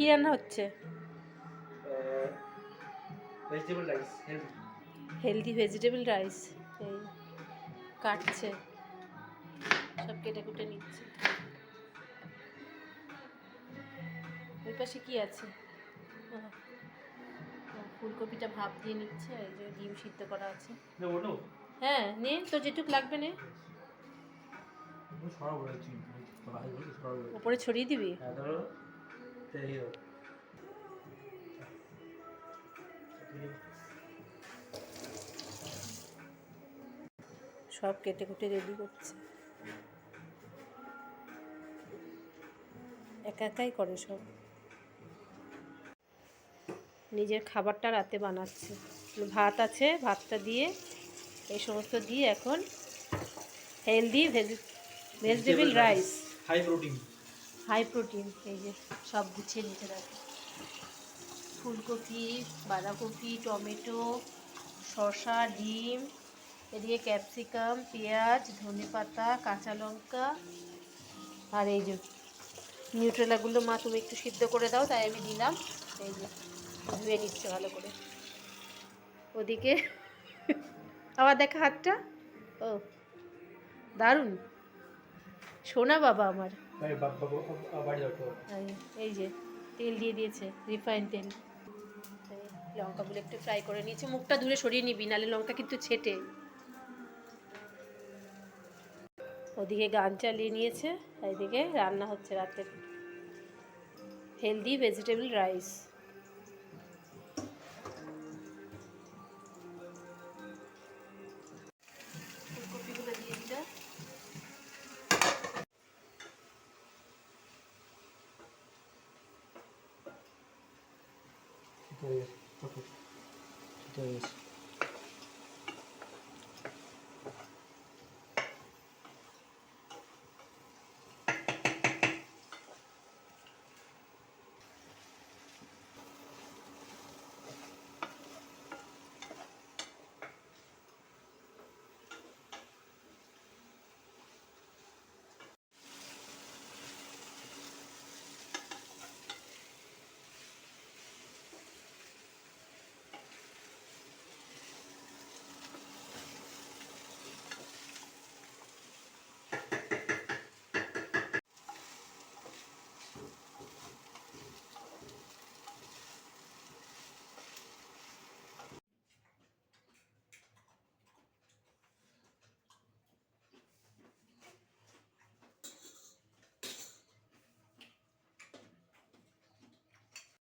কি রান্না হচ্ছে? Vegetable rice, healthy vegetable rice. এই কাটছে, সব কেটে কুটে নিচ্ছে। ওই পাশে কি আছে? ফুলকপিটা ভাপ দিয়ে নিচ্ছে। এই যে ডিম সিদ্ধ করা আছে। হ্যাঁ নে, তো যেটুক লাগবে নে। উপরে ছড়িয়ে দিবি। সব কেটে কুটে রেডি করছে, একা একাই করে সব। নিজের খাবারটা রাতে বানাচ্ছে। ভাত আছে, ভাতটা দিয়ে এই সমস্ত দিয়ে এখন healthy vegetable rice, high protein. এই যে সব গুছিয়ে নিতে রাখে। ফুলকপি, বাঁধাকপি, টমেটো, শসা, ডিম, এদিকে ক্যাপসিকাম, পেঁয়াজ, ধনেপাতা, কাঁচা লঙ্কা, আর এই যে নিউট্রেলাগুলো মা তুমি একটু সিদ্ধ করে দাও, তাই আমি দিলাম। এই যে ধুয়ে নিচ্ছে ভালো করে। ওদিকে আবার দেখা হাতটা, ও দারুণ সোনা বাবা আমার। এই যে তেল দিয়ে দিয়েছে, রিফাইন তেল। লঙ্কাগুলো একটু ফ্রাই করে নিয়েছে। মুখটা দূরে সরিয়ে নিবি, নাহলে লঙ্কা কিন্তু ছেটে। ওদিকে গান চালিয়ে নিয়েছে, এইদিকে রান্না হচ্ছে রাতের হেলদি ভেজিটেবল রাইস। ফুলকপিগুলো দিয়ে দিলে ঠিক আছে।